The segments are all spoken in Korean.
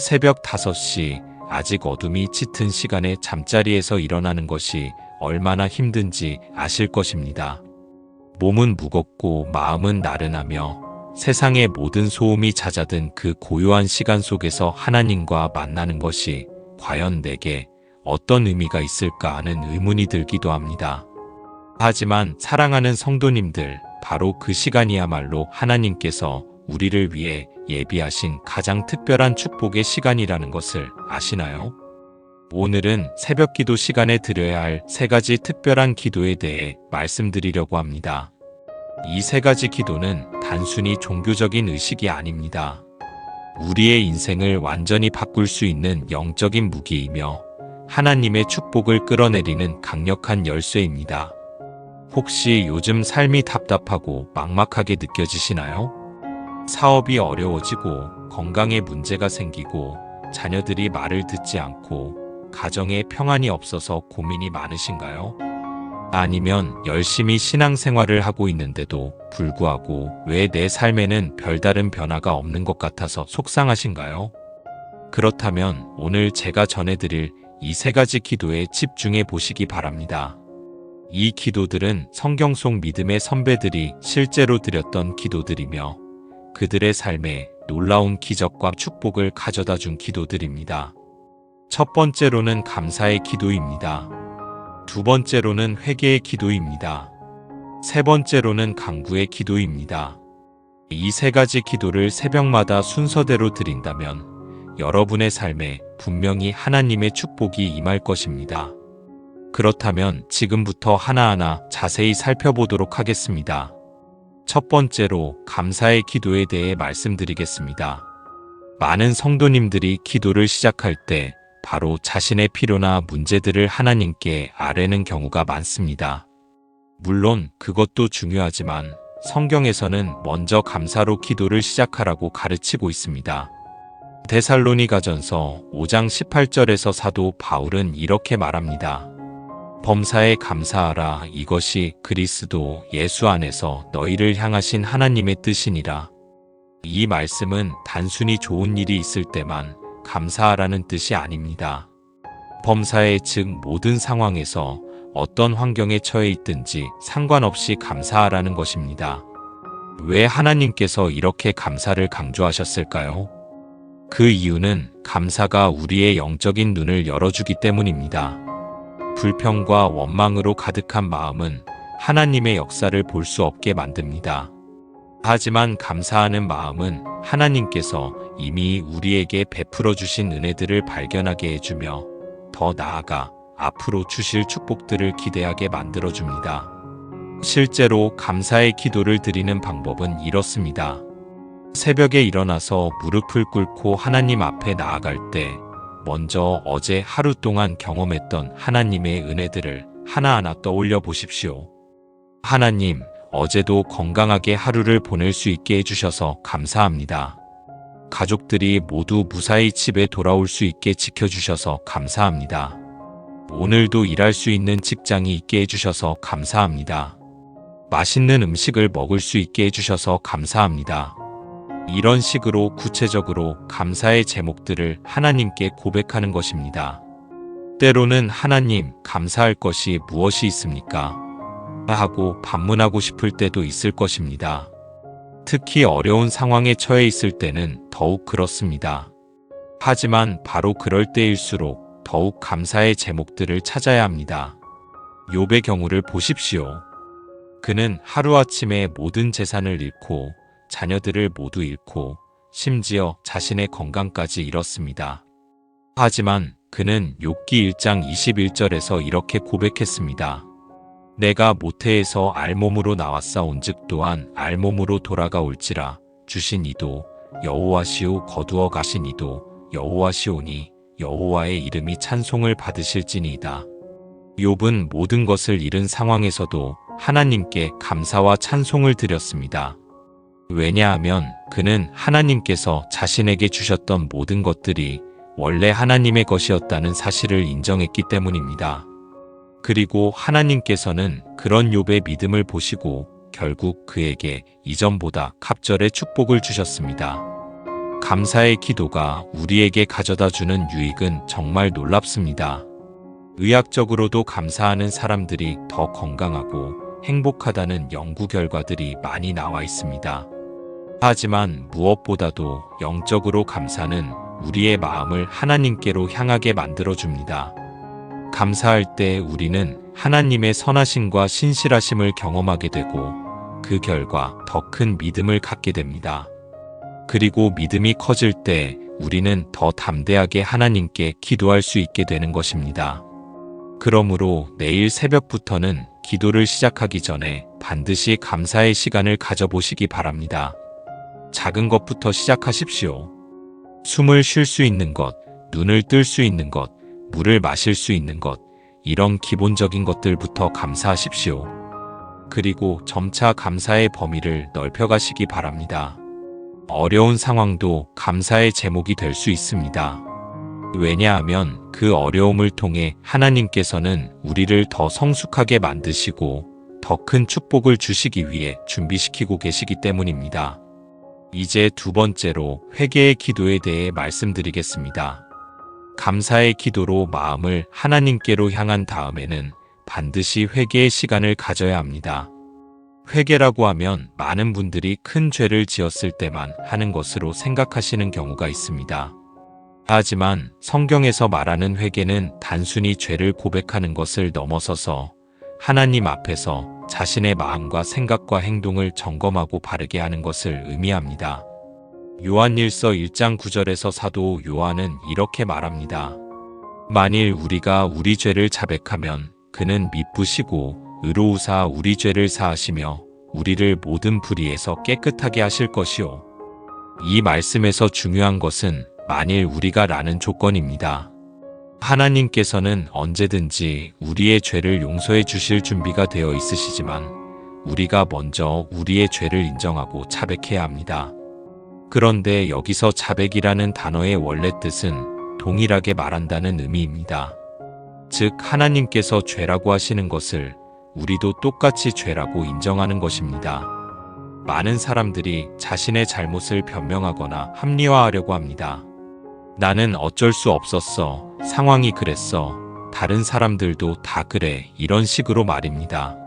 새벽 5시, 아직 어둠이 짙은 시간에 잠자리에서 일어나는 것이 얼마나 힘든지 아실 것입니다. 몸은 무겁고 마음은 나른하며 세상의 모든 소음이 잦아든 그 고요한 시간 속에서 하나님과 만나는 것이 과연 내게 어떤 의미가 있을까 하는 의문이 들기도 합니다. 하지만 사랑하는 성도님들, 바로 그 시간이야말로 하나님께서 우리를 위해 예비하신 가장 특별한 축복의 시간이라는 것을 아시나요? 오늘은 새벽 기도 시간에 드려야 할 3가지 특별한 기도에 대해 말씀드리려고 합니다. 이 3가지 기도는 단순히 종교적인 의식이 아닙니다. 우리의 인생을 완전히 바꿀 수 있는 영적인 무기이며 하나님의 축복을 끌어내리는 강력한 열쇠입니다. 혹시 요즘 삶이 답답하고 막막하게 느껴지시나요? 사업이 어려워지고 건강에 문제가 생기고 자녀들이 말을 듣지 않고 가정에 평안이 없어서 고민이 많으신가요? 아니면 열심히 신앙생활을 하고 있는데도 불구하고 왜 내 삶에는 별다른 변화가 없는 것 같아서 속상하신가요? 그렇다면 오늘 제가 전해드릴 이 3가지 기도에 집중해 보시기 바랍니다. 이 기도들은 성경 속 믿음의 선배들이 실제로 드렸던 기도들이며 그들의 삶에 놀라운 기적과 축복을 가져다 준 기도들입니다. 첫 번째로는 감사의 기도입니다. 두 번째로는 회개의 기도입니다. 세 번째로는 간구의 기도입니다. 이 3가지 기도를 새벽마다 순서대로 드린다면 여러분의 삶에 분명히 하나님의 축복이 임할 것입니다. 그렇다면 지금부터 하나하나 자세히 살펴보도록 하겠습니다. 첫 번째로 감사의 기도에 대해 말씀드리겠습니다. 많은 성도님들이 기도를 시작할 때 바로 자신의 필요나 문제들을 하나님께 아뢰는 경우가 많습니다. 물론 그것도 중요하지만 성경에서는 먼저 감사로 기도를 시작하라고 가르치고 있습니다. 데살로니가전서 5장 18절에서 사도 바울은 이렇게 말합니다. 범사에 감사하라. 이것이 그리스도 예수 안에서 너희를 향하신 하나님의 뜻이니라. 이 말씀은 단순히 좋은 일이 있을 때만 감사하라는 뜻이 아닙니다. 범사에, 즉 모든 상황에서 어떤 환경에 처해 있든지 상관없이 감사하라는 것입니다. 왜 하나님께서 이렇게 감사를 강조하셨을까요? 그 이유는 감사가 우리의 영적인 눈을 열어주기 때문입니다. 불평과 원망으로 가득한 마음은 하나님의 역사를 볼 수 없게 만듭니다. 하지만 감사하는 마음은 하나님께서 이미 우리에게 베풀어 주신 은혜들을 발견하게 해주며 더 나아가 앞으로 주실 축복들을 기대하게 만들어줍니다. 실제로 감사의 기도를 드리는 방법은 이렇습니다. 새벽에 일어나서 무릎을 꿇고 하나님 앞에 나아갈 때 먼저 어제 하루 동안 경험했던 하나님의 은혜들을 하나하나 떠올려 보십시오. 하나님, 어제도 건강하게 하루를 보낼 수 있게 해주셔서 감사합니다. 가족들이 모두 무사히 집에 돌아올 수 있게 지켜주셔서 감사합니다. 오늘도 일할 수 있는 직장이 있게 해주셔서 감사합니다. 맛있는 음식을 먹을 수 있게 해주셔서 감사합니다. 이런 식으로 구체적으로 감사의 제목들을 하나님께 고백하는 것입니다. 때로는 하나님, 감사할 것이 무엇이 있습니까? 하고 반문하고 싶을 때도 있을 것입니다. 특히 어려운 상황에 처해 있을 때는 더욱 그렇습니다. 하지만 바로 그럴 때일수록 더욱 감사의 제목들을 찾아야 합니다. 욥의 경우를 보십시오. 그는 하루아침에 모든 재산을 잃고 자녀들을 모두 잃고 심지어 자신의 건강까지 잃었습니다. 하지만 그는 욥기 1장 21절에서 이렇게 고백했습니다. 내가 모태에서 알몸으로 나왔사온즉 또한 알몸으로 돌아가올지라. 주신 이도 여호와시오, 거두어 가신 이도 여호와시오니 여호와의 이름이 찬송을 받으실지니이다. 욥은 모든 것을 잃은 상황에서도 하나님께 감사와 찬송을 드렸습니다. 왜냐하면 그는 하나님께서 자신에게 주셨던 모든 것들이 원래 하나님의 것이었다는 사실을 인정했기 때문입니다. 그리고 하나님께서는 그런 욥의 믿음을 보시고 결국 그에게 이전보다 갑절의 축복을 주셨습니다. 감사의 기도가 우리에게 가져다 주는 유익은 정말 놀랍습니다. 의학적으로도 감사하는 사람들이 더 건강하고 행복하다는 연구 결과들이 많이 나와 있습니다. 하지만 무엇보다도 영적으로 감사는 우리의 마음을 하나님께로 향하게 만들어줍니다. 감사할 때 우리는 하나님의 선하심과 신실하심을 경험하게 되고 그 결과 더 큰 믿음을 갖게 됩니다. 그리고 믿음이 커질 때 우리는 더 담대하게 하나님께 기도할 수 있게 되는 것입니다. 그러므로 내일 새벽부터는 기도를 시작하기 전에 반드시 감사의 시간을 가져보시기 바랍니다. 작은 것부터 시작하십시오. 숨을 쉴 수 있는 것, 눈을 뜰 수 있는 것, 물을 마실 수 있는 것, 이런 기본적인 것들부터 감사하십시오. 그리고 점차 감사의 범위를 넓혀가시기 바랍니다. 어려운 상황도 감사의 제목이 될 수 있습니다. 왜냐하면 그 어려움을 통해 하나님께서는 우리를 더 성숙하게 만드시고 더 큰 축복을 주시기 위해 준비시키고 계시기 때문입니다. 이제 두 번째로 회개의 기도에 대해 말씀드리겠습니다. 감사의 기도로 마음을 하나님께로 향한 다음에는 반드시 회개의 시간을 가져야 합니다. 회개라고 하면 많은 분들이 큰 죄를 지었을 때만 하는 것으로 생각하시는 경우가 있습니다. 하지만 성경에서 말하는 회개는 단순히 죄를 고백하는 것을 넘어서서 하나님 앞에서 자신의 마음과 생각과 행동을 점검하고 바르게 하는 것을 의미합니다. 요한일서 1장 9절에서 사도 요한은 이렇게 말합니다. 만일 우리가 우리 죄를 자백하면 그는 미쁘시고 의로우사 우리 죄를 사하시며 우리를 모든 불의에서 깨끗하게 하실 것이요. 이 말씀에서 중요한 것은 만일 우리가 라는 조건입니다. 하나님께서는 언제든지 우리의 죄를 용서해 주실 준비가 되어 있으시지만 우리가 먼저 우리의 죄를 인정하고 자백해야 합니다. 그런데 여기서 자백이라는 단어의 원래 뜻은 동일하게 말한다는 의미입니다. 즉 하나님께서 죄라고 하시는 것을 우리도 똑같이 죄라고 인정하는 것입니다. 많은 사람들이 자신의 잘못을 변명하거나 합리화하려고 합니다. 나는 어쩔 수 없었어. 상황이 그랬어. 다른 사람들도 다 그래. 이런 식으로 말입니다.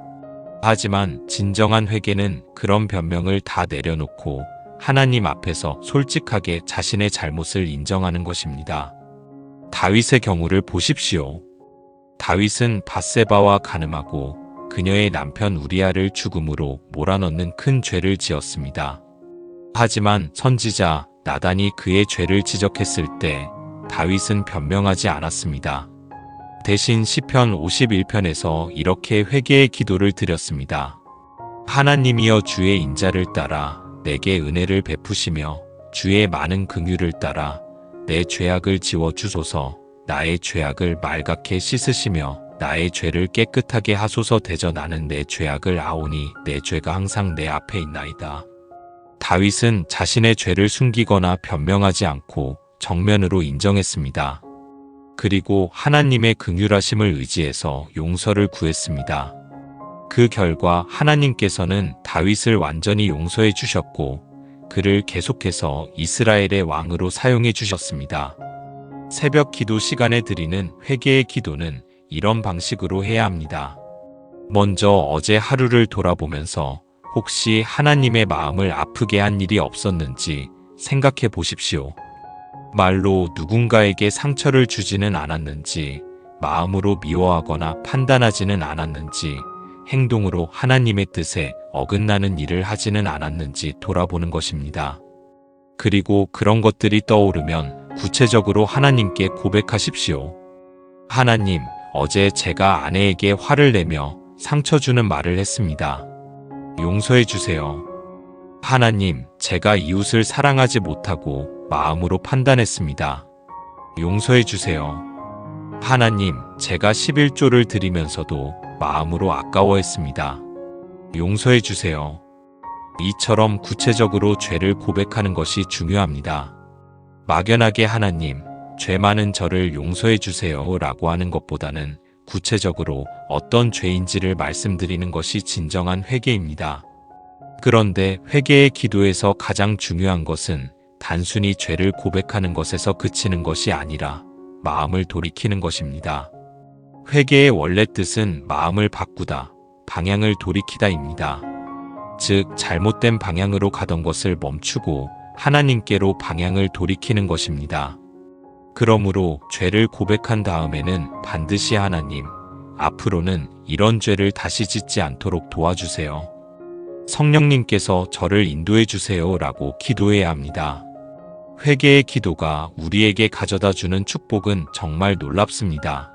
하지만 진정한 회개는 그런 변명을 다 내려놓고 하나님 앞에서 솔직하게 자신의 잘못을 인정하는 것입니다. 다윗의 경우를 보십시오. 다윗은 밧세바와 간음하고 그녀의 남편 우리아를 죽음으로 몰아넣는 큰 죄를 지었습니다. 하지만 선지자 나단이 그의 죄를 지적했을 때 다윗은 변명하지 않았습니다. 대신 시편 51편에서 이렇게 회개의 기도를 드렸습니다. 하나님이여 주의 인자를 따라 내게 은혜를 베푸시며 주의 많은 긍휼을 따라 내 죄악을 지워 주소서. 나의 죄악을 말갛게 씻으시며 나의 죄를 깨끗하게 하소서. 대저 나는 내 죄악을 아오니 내 죄가 항상 내 앞에 있나이다. 다윗은 자신의 죄를 숨기거나 변명하지 않고 정면으로 인정했습니다. 그리고 하나님의 긍휼하심을 의지해서 용서를 구했습니다. 그 결과 하나님께서는 다윗을 완전히 용서해 주셨고 그를 계속해서 이스라엘의 왕으로 사용해 주셨습니다. 새벽 기도 시간에 드리는 회개의 기도는 이런 방식으로 해야 합니다. 먼저 어제 하루를 돌아보면서 혹시 하나님의 마음을 아프게 한 일이 없었는지 생각해 보십시오. 말로 누군가에게 상처를 주지는 않았는지, 마음으로 미워하거나 판단하지는 않았는지, 행동으로 하나님의 뜻에 어긋나는 일을 하지는 않았는지 돌아보는 것입니다. 그리고 그런 것들이 떠오르면 구체적으로 하나님께 고백하십시오. 하나님, 어제 제가 아내에게 화를 내며 상처 주는 말을 했습니다. 용서해 주세요. 하나님, 제가 이웃을 사랑하지 못하고 마음으로 판단했습니다. 용서해 주세요. 하나님, 제가 11조를 드리면서도 마음으로 아까워했습니다. 용서해 주세요. 이처럼 구체적으로 죄를 고백하는 것이 중요합니다. 막연하게 하나님, 죄 많은 저를 용서해 주세요 라고 하는 것보다는 구체적으로 어떤 죄인지를 말씀드리는 것이 진정한 회개입니다. 그런데 회개의 기도에서 가장 중요한 것은 단순히 죄를 고백하는 것에서 그치는 것이 아니라 마음을 돌이키는 것입니다. 회개의 원래 뜻은 마음을 바꾸다, 방향을 돌이키다입니다. 즉, 잘못된 방향으로 가던 것을 멈추고 하나님께로 방향을 돌이키는 것입니다. 그러므로 죄를 고백한 다음에는 반드시 하나님, 앞으로는 이런 죄를 다시 짓지 않도록 도와주세요. 성령님께서 저를 인도해 주세요 라고 기도해야 합니다. 회개의 기도가 우리에게 가져다 주는 축복은 정말 놀랍습니다.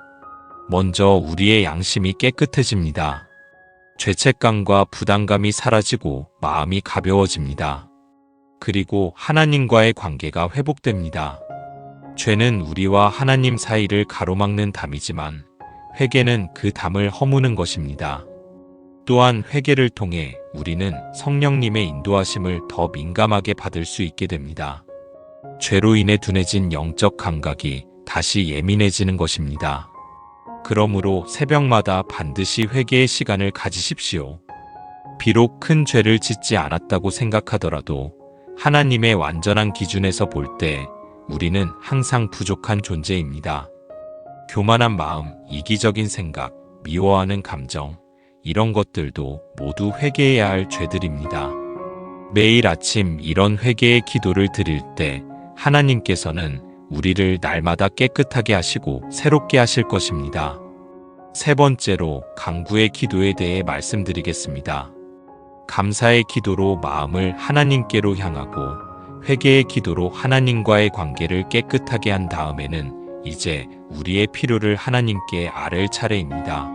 먼저 우리의 양심이 깨끗해집니다. 죄책감과 부담감이 사라지고 마음이 가벼워집니다. 그리고 하나님과의 관계가 회복됩니다. 죄는 우리와 하나님 사이를 가로막는 담이지만 회개는 그 담을 허무는 것입니다. 또한 회개를 통해 우리는 성령님의 인도하심을 더 민감하게 받을 수 있게 됩니다. 죄로 인해 둔해진 영적 감각이 다시 예민해지는 것입니다. 그러므로 새벽마다 반드시 회개의 시간을 가지십시오. 비록 큰 죄를 짓지 않았다고 생각하더라도 하나님의 완전한 기준에서 볼 때 우리는 항상 부족한 존재입니다. 교만한 마음, 이기적인 생각, 미워하는 감정, 이런 것들도 모두 회개해야 할 죄들입니다. 매일 아침 이런 회개의 기도를 드릴 때 하나님께서는 우리를 날마다 깨끗하게 하시고 새롭게 하실 것입니다. 세 번째로 간구의 기도에 대해 말씀드리겠습니다. 감사의 기도로 마음을 하나님께로 향하고 회개의 기도로 하나님과의 관계를 깨끗하게 한 다음에는 이제 우리의 필요를 하나님께 아뢰을 차례입니다.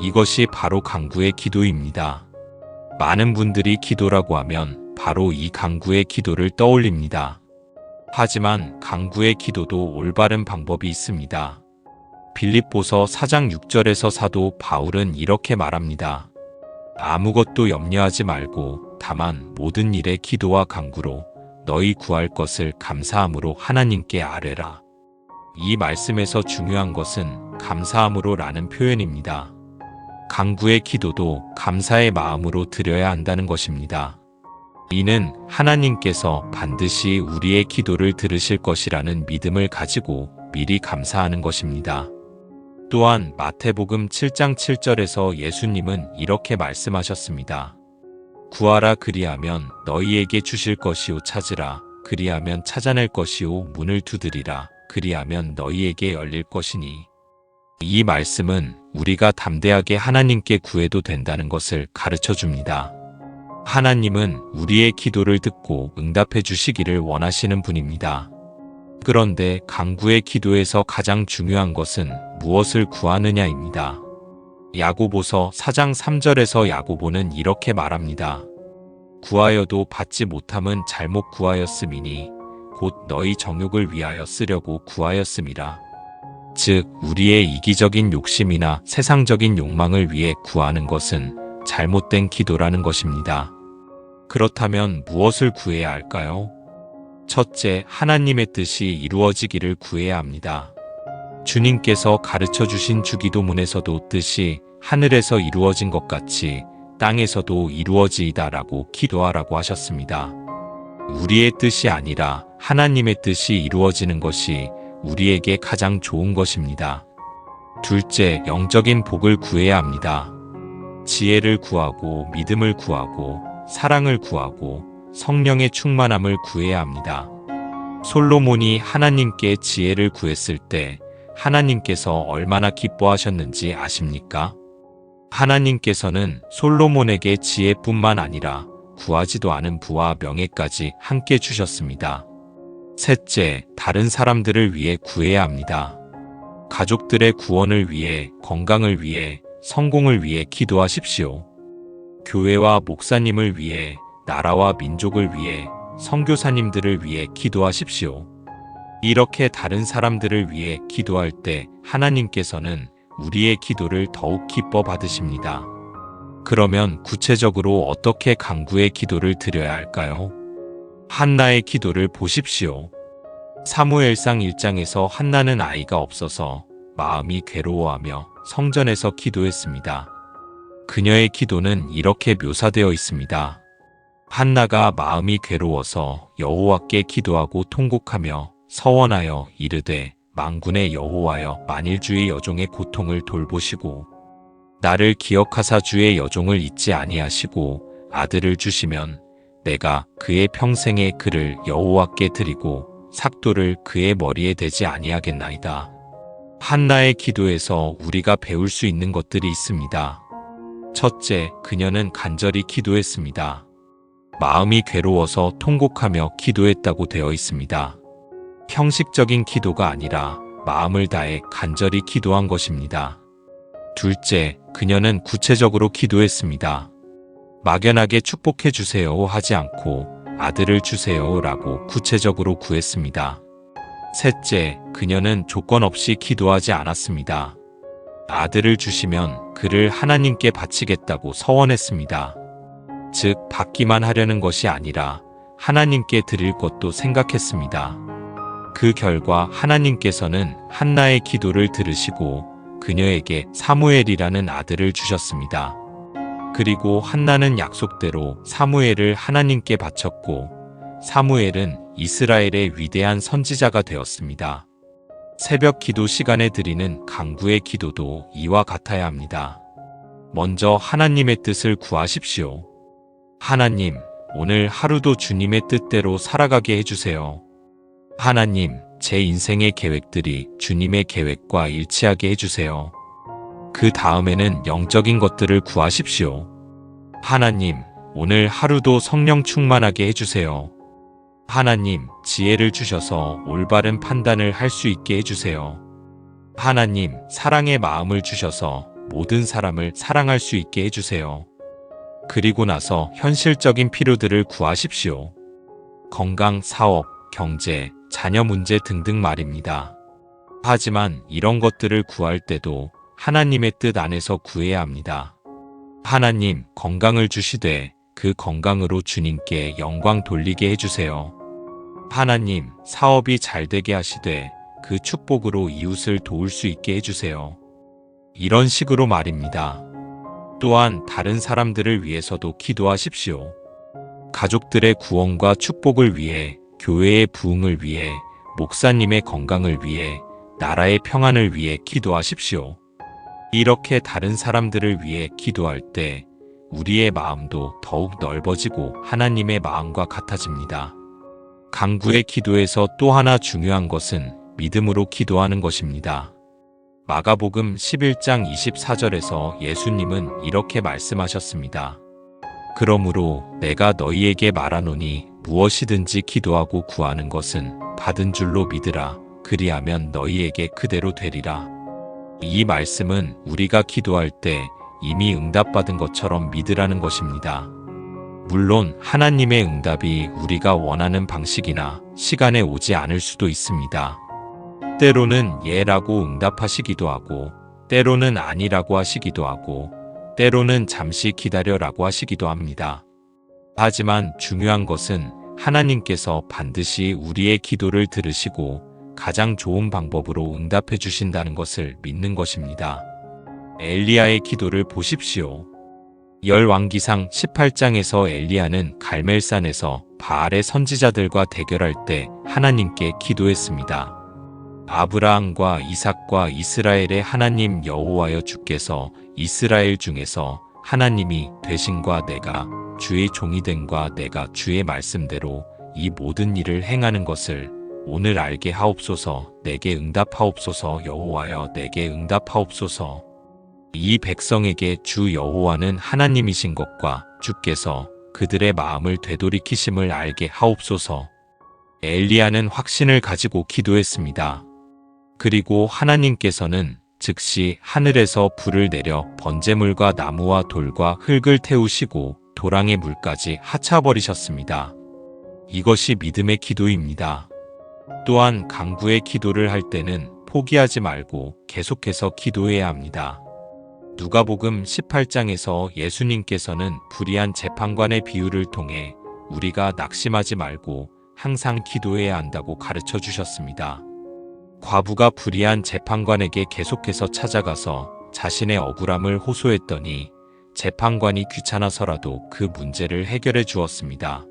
이것이 바로 간구의 기도입니다. 많은 분들이 기도라고 하면 바로 이 간구의 기도를 떠올립니다. 하지만 간구의 기도도 올바른 방법이 있습니다. 빌립보서 4장 6절에서 사도 바울은 이렇게 말합니다. 아무것도 염려하지 말고 다만 모든 일에 기도와 간구로 너희 구할 것을 감사함으로 하나님께 아뢰라. 이 말씀에서 중요한 것은 감사함으로 라는 표현입니다. 간구의 기도도 감사의 마음으로 드려야 한다는 것입니다. 이는 하나님께서 반드시 우리의 기도를 들으실 것이라는 믿음을 가지고 미리 감사하는 것입니다. 또한 마태복음 7장 7절에서 예수님은 이렇게 말씀하셨습니다. 구하라 그리하면 너희에게 주실 것이요 찾으라 그리하면 찾아낼 것이요 문을 두드리라 그리하면 너희에게 열릴 것이니. 이 말씀은 우리가 담대하게 하나님께 구해도 된다는 것을 가르쳐 줍니다. 하나님은 우리의 기도를 듣고 응답해 주시기를 원하시는 분입니다. 그런데 간구의 기도에서 가장 중요한 것은 무엇을 구하느냐입니다. 야고보서 4장 3절에서 야고보는 이렇게 말합니다. 구하여도 받지 못함은 잘못 구하였음이니 곧 너희 정욕을 위하여 쓰려고 구하였음이라. 즉 우리의 이기적인 욕심이나 세상적인 욕망을 위해 구하는 것은 잘못된 기도라는 것입니다. 그렇다면 무엇을 구해야 할까요? 첫째, 하나님의 뜻이 이루어지기를 구해야 합니다. 주님께서 가르쳐 주신 주기도문에서도 뜻이 하늘에서 이루어진 것 같이 땅에서도 이루어지이다라고 기도하라고 하셨습니다. 우리의 뜻이 아니라 하나님의 뜻이 이루어지는 것이 우리에게 가장 좋은 것입니다. 둘째, 영적인 복을 구해야 합니다. 지혜를 구하고 믿음을 구하고 사랑을 구하고 성령의 충만함을 구해야 합니다. 솔로몬이 하나님께 지혜를 구했을 때 하나님께서 얼마나 기뻐하셨는지 아십니까? 하나님께서는 솔로몬에게 지혜뿐만 아니라 구하지도 않은 부와 명예까지 함께 주셨습니다. 셋째, 다른 사람들을 위해 구해야 합니다. 가족들의 구원을 위해, 건강을 위해, 성공을 위해 기도하십시오. 교회와 목사님을 위해, 나라와 민족을 위해, 선교사님들을 위해 기도하십시오. 이렇게 다른 사람들을 위해 기도할 때 하나님께서는 우리의 기도를 더욱 기뻐 받으십니다. 그러면 구체적으로 어떻게 간구의 기도를 드려야 할까요? 한나의 기도를 보십시오. 사무엘상 1장에서 한나는 아이가 없어서 마음이 괴로워하며 성전에서 기도했습니다. 그녀의 기도는 이렇게 묘사되어 있습니다. 한나가 마음이 괴로워서 여호와께 기도하고 통곡하며 서원하여 이르되 만군의 여호와여, 만일 주의 여종의 고통을 돌보시고 나를 기억하사 주의 여종을 잊지 아니하시고 아들을 주시면 내가 그의 평생에 그를 여호와께 드리고 삭도를 그의 머리에 대지 아니하겠나이다. 한나의 기도에서 우리가 배울 수 있는 것들이 있습니다. 첫째, 그녀는 간절히 기도했습니다. 마음이 괴로워서 통곡하며 기도했다고 되어 있습니다. 형식적인 기도가 아니라 마음을 다해 간절히 기도한 것입니다. 둘째, 그녀는 구체적으로 기도했습니다. 막연하게 축복해 주세요 하지 않고 아들을 주세요 라고 구체적으로 구했습니다. 셋째, 그녀는 조건 없이 기도하지 않았습니다. 아들을 주시면 그를 하나님께 바치겠다고 서원했습니다. 즉, 받기만 하려는 것이 아니라 하나님께 드릴 것도 생각했습니다. 그 결과 하나님께서는 한나의 기도를 들으시고 그녀에게 사무엘이라는 아들을 주셨습니다. 그리고 한나는 약속대로 사무엘을 하나님께 바쳤고 사무엘은 이스라엘의 위대한 선지자가 되었습니다. 새벽 기도 시간에 드리는 간구의 기도도 이와 같아야 합니다. 먼저 하나님의 뜻을 구하십시오. 하나님, 오늘 하루도 주님의 뜻대로 살아가게 해주세요. 하나님, 제 인생의 계획들이 주님의 계획과 일치하게 해주세요. 그 다음에는 영적인 것들을 구하십시오. 하나님, 오늘 하루도 성령 충만하게 해주세요. 하나님, 지혜를 주셔서 올바른 판단을 할 수 있게 해주세요. 하나님, 사랑의 마음을 주셔서 모든 사람을 사랑할 수 있게 해주세요. 그리고 나서 현실적인 필요들을 구하십시오. 건강, 사업, 경제, 자녀 문제 등등 말입니다. 하지만 이런 것들을 구할 때도 하나님의 뜻 안에서 구해야 합니다. 하나님, 건강을 주시되 그 건강으로 주님께 영광 돌리게 해주세요. 하나님, 사업이 잘 되게 하시되 그 축복으로 이웃을 도울 수 있게 해주세요. 이런 식으로 말입니다. 또한 다른 사람들을 위해서도 기도하십시오. 가족들의 구원과 축복을 위해, 교회의 부흥을 위해, 목사님의 건강을 위해, 나라의 평안을 위해 기도하십시오. 이렇게 다른 사람들을 위해 기도할 때 우리의 마음도 더욱 넓어지고 하나님의 마음과 같아집니다. 간구의 기도에서 또 하나 중요한 것은 믿음으로 기도하는 것입니다. 마가복음 11장 24절에서 예수님은 이렇게 말씀하셨습니다. 그러므로 내가 너희에게 말하노니 무엇이든지 기도하고 구하는 것은 받은 줄로 믿으라. 그리하면 너희에게 그대로 되리라. 이 말씀은 우리가 기도할 때 이미 응답받은 것처럼 믿으라는 것입니다. 물론 하나님의 응답이 우리가 원하는 방식이나 시간에 오지 않을 수도 있습니다. 때로는 예라고 응답하시기도 하고, 때로는 아니라고 하시기도 하고, 때로는 잠시 기다려라고 하시기도 합니다. 하지만 중요한 것은 하나님께서 반드시 우리의 기도를 들으시고 가장 좋은 방법으로 응답해 주신다는 것을 믿는 것입니다. 엘리야의 기도를 보십시오. 열왕기상 18장에서 엘리야는 갈멜산에서 바알의 선지자들과 대결할 때 하나님께 기도했습니다. 아브라함과 이삭과 이스라엘의 하나님 여호와여, 주께서 이스라엘 중에서 하나님이 되신과 내가 주의 종이 된과 내가 주의 말씀대로 이 모든 일을 행하는 것을 오늘 알게 하옵소서. 내게 응답하옵소서. 여호와여, 내게 응답하옵소서. 이 백성에게 주 여호와는 하나님이신 것과 주께서 그들의 마음을 되돌이키심을 알게 하옵소서. 엘리야는 확신을 가지고 기도했습니다. 그리고 하나님께서는 즉시 하늘에서 불을 내려 번제물과 나무와 돌과 흙을 태우시고 도랑의 물까지 하차버리셨습니다. 이것이 믿음의 기도입니다. 또한 간구의 기도를 할 때는 포기하지 말고 계속해서 기도해야 합니다. 누가복음 18장에서 예수님께서는 불의한 재판관의 비유를 통해 우리가 낙심하지 말고 항상 기도해야 한다고 가르쳐 주셨습니다. 과부가 불의한 재판관에게 계속해서 찾아가서 자신의 억울함을 호소했더니 재판관이 귀찮아서라도 그 문제를 해결해 주었습니다.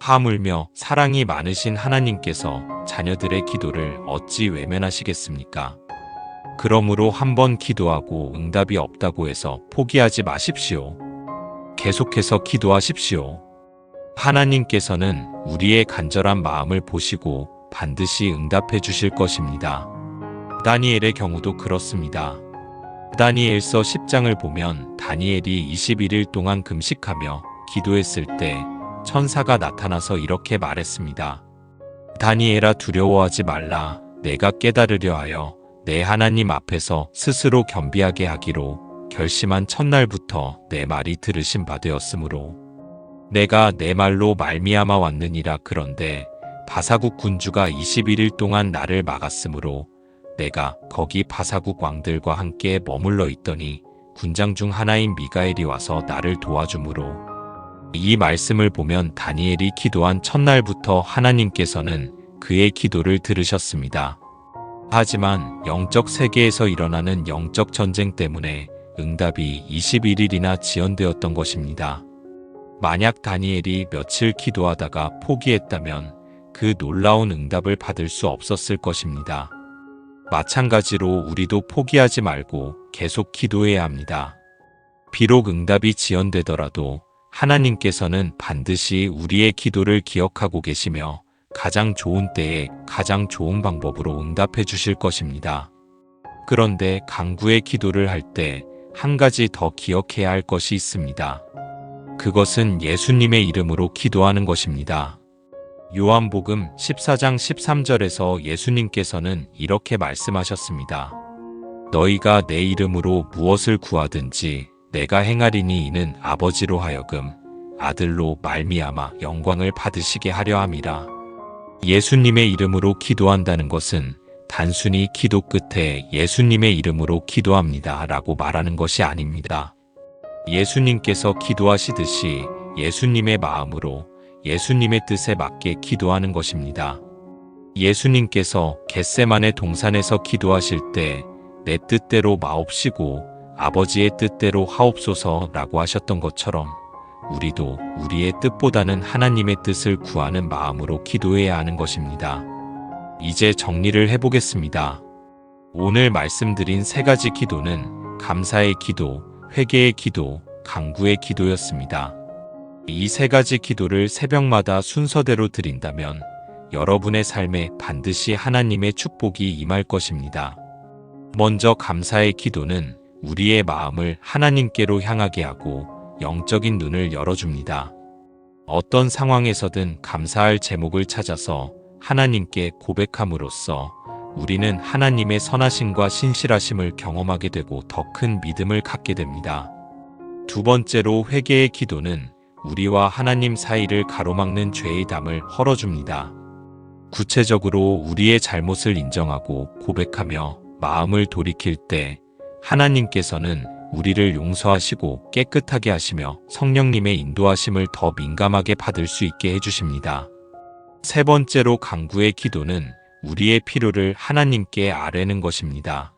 하물며 사랑이 많으신 하나님께서 자녀들의 기도를 어찌 외면하시겠습니까? 그러므로 한번 기도하고 응답이 없다고 해서 포기하지 마십시오. 계속해서 기도하십시오. 하나님께서는 우리의 간절한 마음을 보시고 반드시 응답해 주실 것입니다. 다니엘의 경우도 그렇습니다. 다니엘서 10장을 보면 다니엘이 21일 동안 금식하며 기도했을 때 천사가 나타나서 이렇게 말했습니다. 다니엘아, 두려워하지 말라. 내가 깨달으려 하여 내 하나님 앞에서 스스로 겸비하게 하기로 결심한 첫날부터 내 말이 들으신 바 되었으므로 내가 내 말로 말미암아 왔느니라. 그런데 바사국 군주가 21일 동안 나를 막았으므로 내가 거기 바사국 왕들과 함께 머물러 있더니 군장 중 하나인 미가엘이 와서 나를 도와주므로, 이 말씀을 보면 다니엘이 기도한 첫날부터 하나님께서는 그의 기도를 들으셨습니다. 하지만 영적 세계에서 일어나는 영적 전쟁 때문에 응답이 21일이나 지연되었던 것입니다. 만약 다니엘이 며칠 기도하다가 포기했다면 그 놀라운 응답을 받을 수 없었을 것입니다. 마찬가지로 우리도 포기하지 말고 계속 기도해야 합니다. 비록 응답이 지연되더라도 하나님께서는 반드시 우리의 기도를 기억하고 계시며 가장 좋은 때에 가장 좋은 방법으로 응답해 주실 것입니다. 그런데 간구의 기도를 할 때 한 가지 더 기억해야 할 것이 있습니다. 그것은 예수님의 이름으로 기도하는 것입니다. 요한복음 14장 13절에서 예수님께서는 이렇게 말씀하셨습니다. 너희가 내 이름으로 무엇을 구하든지 내가 행하리니 이는 아버지로 하여금 아들로 말미암아 영광을 받으시게 하려 함이라. 예수님의 이름으로 기도한다는 것은 단순히 기도 끝에 예수님의 이름으로 기도합니다 라고 말하는 것이 아닙니다. 예수님께서 기도하시듯이 예수님의 마음으로 예수님의 뜻에 맞게 기도하는 것입니다. 예수님께서 겟세마네 동산에서 기도하실 때 내 뜻대로 마옵시고 아버지의 뜻대로 하옵소서라고 하셨던 것처럼 우리도 우리의 뜻보다는 하나님의 뜻을 구하는 마음으로 기도해야 하는 것입니다. 이제 정리를 해보겠습니다. 오늘 말씀드린 세 가지 기도는 감사의 기도, 회개의 기도, 간구의 기도였습니다. 이 세 가지 기도를 새벽마다 순서대로 드린다면 여러분의 삶에 반드시 하나님의 축복이 임할 것입니다. 먼저 감사의 기도는 우리의 마음을 하나님께로 향하게 하고 영적인 눈을 열어줍니다. 어떤 상황에서든 감사할 제목을 찾아서 하나님께 고백함으로써 우리는 하나님의 선하심과 신실하심을 경험하게 되고 더 큰 믿음을 갖게 됩니다. 두 번째로 회개의 기도는 우리와 하나님 사이를 가로막는 죄의 담을 헐어줍니다. 구체적으로 우리의 잘못을 인정하고 고백하며 마음을 돌이킬 때 하나님께서는 우리를 용서하시고 깨끗하게 하시며 성령님의 인도하심을 더 민감하게 받을 수 있게 해주십니다. 세 번째로 간구의 기도는 우리의 필요를 하나님께 아뢰는 것입니다.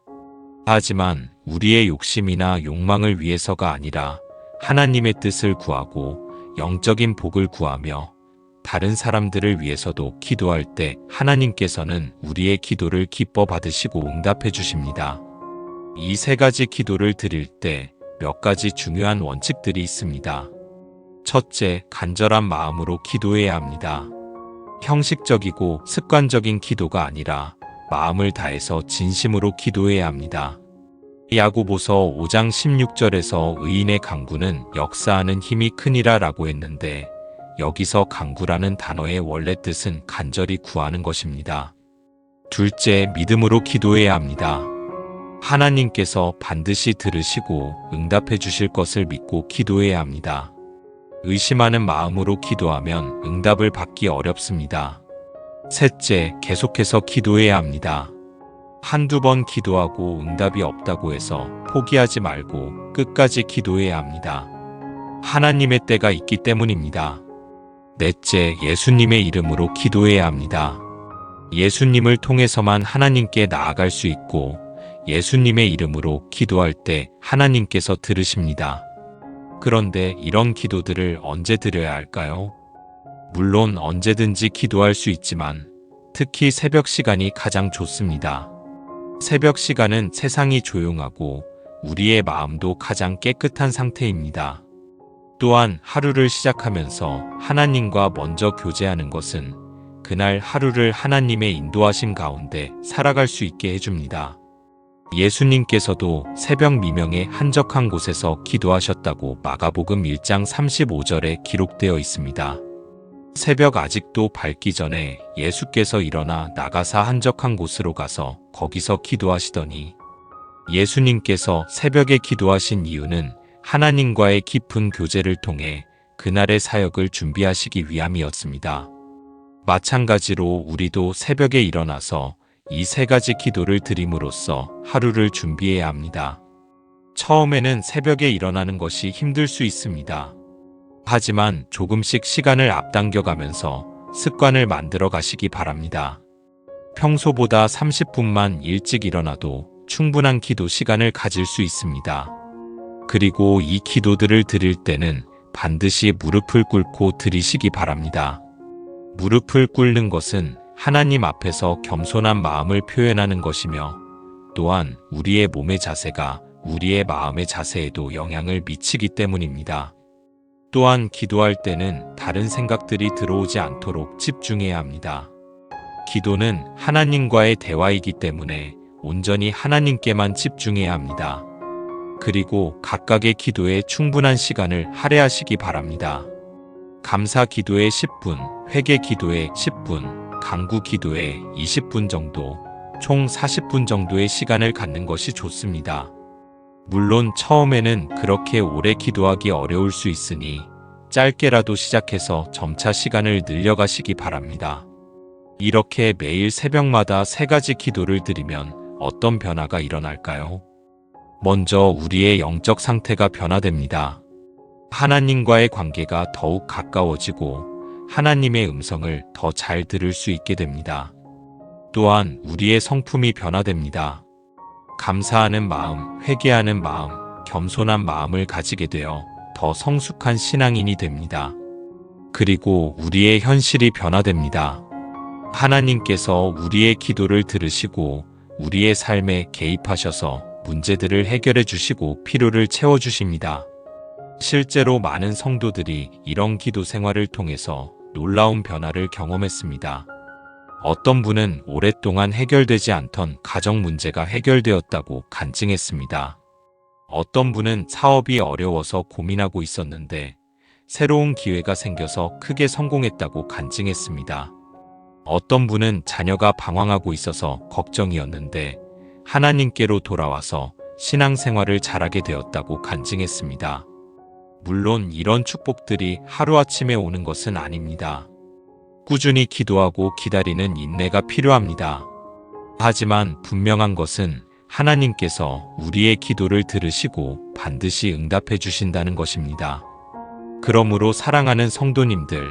하지만 우리의 욕심이나 욕망을 위해서가 아니라 하나님의 뜻을 구하고 영적인 복을 구하며 다른 사람들을 위해서도 기도할 때 하나님께서는 우리의 기도를 기뻐 받으시고 응답해 주십니다. 이 세 가지 기도를 드릴 때 몇 가지 중요한 원칙들이 있습니다. 첫째, 간절한 마음으로 기도해야 합니다. 형식적이고 습관적인 기도가 아니라 마음을 다해서 진심으로 기도해야 합니다. 야고보서 5장 16절에서 의인의 간구는 역사하는 힘이 크니라 라고 했는데 여기서 간구라는 단어의 원래 뜻은 간절히 구하는 것입니다. 둘째, 믿음으로 기도해야 합니다. 하나님께서 반드시 들으시고 응답해 주실 것을 믿고 기도해야 합니다. 의심하는 마음으로 기도하면 응답을 받기 어렵습니다. 셋째, 계속해서 기도해야 합니다. 한두 번 기도하고 응답이 없다고 해서 포기하지 말고 끝까지 기도해야 합니다. 하나님의 때가 있기 때문입니다. 넷째, 예수님의 이름으로 기도해야 합니다. 예수님을 통해서만 하나님께 나아갈 수 있고 예수님의 이름으로 기도할 때 하나님께서 들으십니다. 그런데 이런 기도들을 언제 드려야 할까요? 물론 언제든지 기도할 수 있지만 특히 새벽 시간이 가장 좋습니다. 새벽 시간은 세상이 조용하고 우리의 마음도 가장 깨끗한 상태입니다. 또한 하루를 시작하면서 하나님과 먼저 교제하는 것은 그날 하루를 하나님의 인도하심 가운데 살아갈 수 있게 해줍니다. 예수님께서도 새벽 미명에 한적한 곳에서 기도하셨다고 마가복음 1장 35절에 기록되어 있습니다. 새벽 아직도 밝기 전에 예수께서 일어나 나가사 한적한 곳으로 가서 거기서 기도하시더니 예수님께서 새벽에 기도하신 이유는 하나님과의 깊은 교제를 통해 그날의 사역을 준비하시기 위함이었습니다. 마찬가지로 우리도 새벽에 일어나서 이 세 가지 기도를 드림으로써 하루를 준비해야 합니다. 처음에는 새벽에 일어나는 것이 힘들 수 있습니다. 하지만 조금씩 시간을 앞당겨 가면서 습관을 만들어 가시기 바랍니다. 평소보다 30분만 일찍 일어나도 충분한 기도 시간을 가질 수 있습니다. 그리고 이 기도들을 드릴 때는 반드시 무릎을 꿇고 드리시기 바랍니다. 무릎을 꿇는 것은 하나님 앞에서 겸손한 마음을 표현하는 것이며 또한 우리의 몸의 자세가 우리의 마음의 자세에도 영향을 미치기 때문입니다. 또한 기도할 때는 다른 생각들이 들어오지 않도록 집중해야 합니다. 기도는 하나님과의 대화이기 때문에 온전히 하나님께만 집중해야 합니다. 그리고 각각의 기도에 충분한 시간을 할애하시기 바랍니다. 감사 기도에 10분, 회개 기도에 10분, 간구 기도에 20분 정도, 총 40분 정도의 시간을 갖는 것이 좋습니다. 물론 처음에는 그렇게 오래 기도하기 어려울 수 있으니 짧게라도 시작해서 점차 시간을 늘려가시기 바랍니다. 이렇게 매일 새벽마다 세 가지 기도를 드리면 어떤 변화가 일어날까요? 먼저 우리의 영적 상태가 변화됩니다. 하나님과의 관계가 더욱 가까워지고 하나님의 음성을 더 잘 들을 수 있게 됩니다. 또한 우리의 성품이 변화됩니다. 감사하는 마음, 회개하는 마음, 겸손한 마음을 가지게 되어 더 성숙한 신앙인이 됩니다. 그리고 우리의 현실이 변화됩니다. 하나님께서 우리의 기도를 들으시고 우리의 삶에 개입하셔서 문제들을 해결해 주시고 필요를 채워 주십니다. 실제로 많은 성도들이 이런 기도 생활을 통해서 놀라운 변화를 경험했습니다. 어떤 분은 오랫동안 해결되지 않던 가정 문제가 해결되었다고 간증했습니다. 어떤 분은 사업이 어려워서 고민하고 있었는데 새로운 기회가 생겨서 크게 성공했다고 간증했습니다. 어떤 분은 자녀가 방황하고 있어서 걱정이었는데 하나님께로 돌아와서 신앙생활을 잘하게 되었다고 간증했습니다. 물론 이런 축복들이 하루아침에 오는 것은 아닙니다. 꾸준히 기도하고 기다리는 인내가 필요합니다. 하지만 분명한 것은 하나님께서 우리의 기도를 들으시고 반드시 응답해 주신다는 것입니다. 그러므로 사랑하는 성도님들,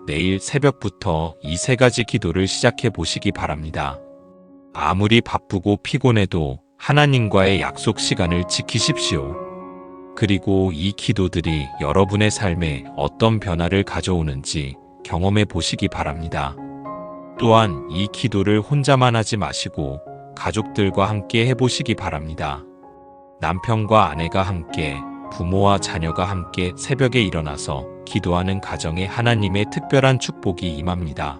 내일 새벽부터 이 세 가지 기도를 시작해 보시기 바랍니다. 아무리 바쁘고 피곤해도 하나님과의 약속 시간을 지키십시오. 그리고 이 기도들이 여러분의 삶에 어떤 변화를 가져오는지 경험해 보시기 바랍니다. 또한 이 기도를 혼자만 하지 마시고 가족들과 함께 해보시기 바랍니다. 남편과 아내가 함께, 부모와 자녀가 함께 새벽에 일어나서 기도하는 가정에 하나님의 특별한 축복이 임합니다.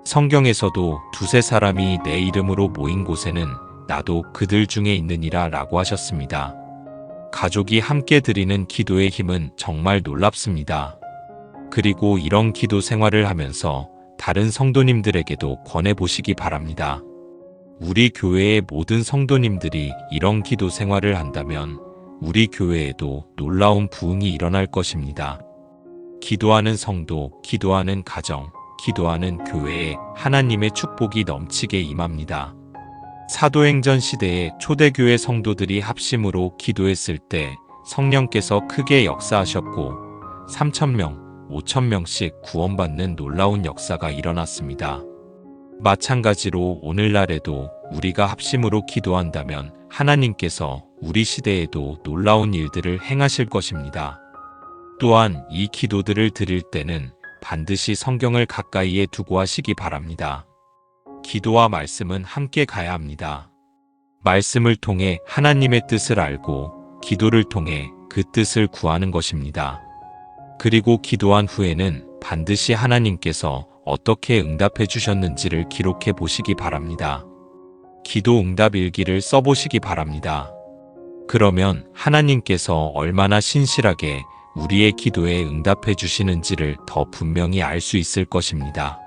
성경에서도 두세 사람이 내 이름으로 모인 곳에는 나도 그들 중에 있느니라 라고 하셨습니다. 가족이 함께 드리는 기도의 힘은 정말 놀랍습니다. 그리고 이런 기도 생활을 하면서 다른 성도님들에게도 권해보시기 바랍니다. 우리 교회의 모든 성도님들이 이런 기도 생활을 한다면 우리 교회에도 놀라운 부흥이 일어날 것입니다. 기도하는 성도, 기도하는 가정, 기도하는 교회에 하나님의 축복이 넘치게 임합니다. 사도행전 시대에 초대교회 성도들이 합심으로 기도했을 때 성령께서 크게 역사하셨고 3,000명, 5,000명씩 구원받는 놀라운 역사가 일어났습니다. 마찬가지로 오늘날에도 우리가 합심으로 기도한다면 하나님께서 우리 시대에도 놀라운 일들을 행하실 것입니다. 또한 이 기도들을 드릴 때는 반드시 성경을 가까이에 두고 하시기 바랍니다. 기도와 말씀은 함께 가야 합니다. 말씀을 통해 하나님의 뜻을 알고 기도를 통해 그 뜻을 구하는 것입니다. 그리고 기도한 후에는 반드시 하나님께서 어떻게 응답해 주셨는지를 기록해 보시기 바랍니다. 기도 응답 일기를 써보시기 바랍니다. 그러면 하나님께서 얼마나 신실하게 우리의 기도에 응답해 주시는지를 더 분명히 알 수 있을 것입니다.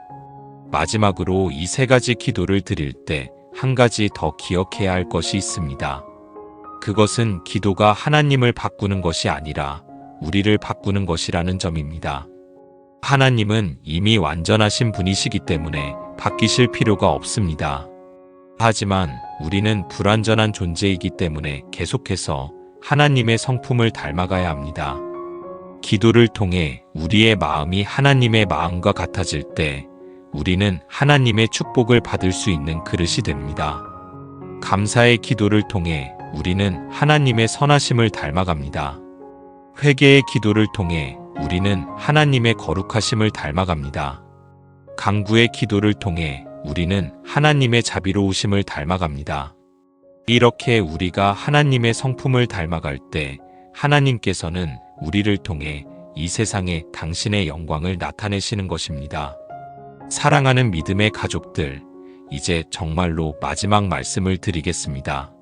마지막으로 이 세 가지 기도를 드릴 때 한 가지 더 기억해야 할 것이 있습니다. 그것은 기도가 하나님을 바꾸는 것이 아니라 우리를 바꾸는 것이라는 점입니다. 하나님은 이미 완전하신 분이시기 때문에 바뀌실 필요가 없습니다. 하지만 우리는 불완전한 존재이기 때문에 계속해서 하나님의 성품을 닮아가야 합니다. 기도를 통해 우리의 마음이 하나님의 마음과 같아질 때 우리는 하나님의 축복을 받을 수 있는 그릇이 됩니다. 감사의 기도를 통해 우리는 하나님의 선하심을 닮아갑니다. 회개의 기도를 통해 우리는 하나님의 거룩하심을 닮아갑니다. 간구의 기도를 통해 우리는 하나님의 자비로우심을 닮아갑니다. 이렇게 우리가 하나님의 성품을 닮아갈 때 하나님께서는 우리를 통해 이 세상에 당신의 영광을 나타내시는 것입니다. 사랑하는 믿음의 가족들, 이제 정말로 마지막 말씀을 드리겠습니다.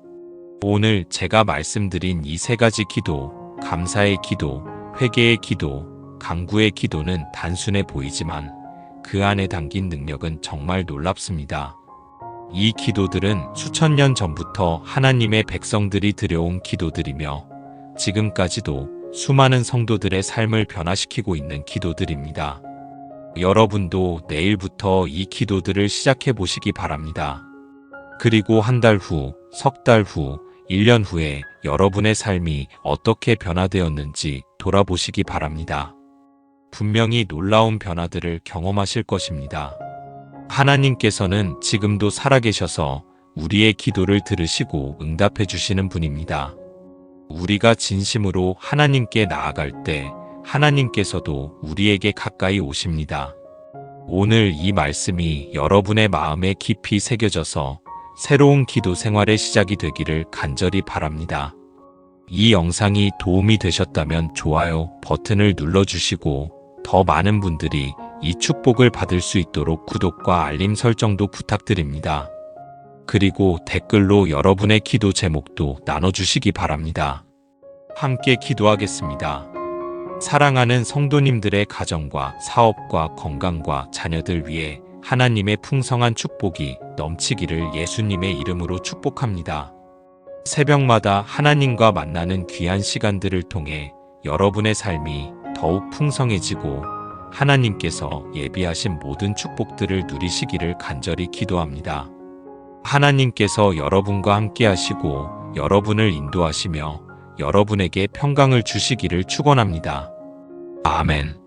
오늘 제가 말씀드린 이 세 가지 기도, 감사의 기도, 회개의 기도, 간구의 기도는 단순해 보이지만 그 안에 담긴 능력은 정말 놀랍습니다. 이 기도들은 수천 년 전부터 하나님의 백성들이 드려온 기도들이며 지금까지도 수많은 성도들의 삶을 변화시키고 있는 기도들입니다. 여러분도 내일부터 이 기도들을 시작해 보시기 바랍니다. 그리고 한 달 후, 석 달 후, 1년 후에 여러분의 삶이 어떻게 변화되었는지 돌아보시기 바랍니다. 분명히 놀라운 변화들을 경험하실 것입니다. 하나님께서는 지금도 살아계셔서 우리의 기도를 들으시고 응답해 주시는 분입니다. 우리가 진심으로 하나님께 나아갈 때 하나님께서도 우리에게 가까이 오십니다. 오늘 이 말씀이 여러분의 마음에 깊이 새겨져서 새로운 기도 생활의 시작이 되기를 간절히 바랍니다. 이 영상이 도움이 되셨다면 좋아요 버튼을 눌러주시고 더 많은 분들이 이 축복을 받을 수 있도록 구독과 알림 설정도 부탁드립니다. 그리고 댓글로 여러분의 기도 제목도 나눠주시기 바랍니다. 함께 기도하겠습니다. 사랑하는 성도님들의 가정과 사업과 건강과 자녀들 위해 하나님의 풍성한 축복이 넘치기를 예수님의 이름으로 축복합니다. 새벽마다 하나님과 만나는 귀한 시간들을 통해 여러분의 삶이 더욱 풍성해지고 하나님께서 예비하신 모든 축복들을 누리시기를 간절히 기도합니다. 하나님께서 여러분과 함께 하시고 여러분을 인도하시며 여러분에게 평강을 주시기를 축원합니다. 아멘.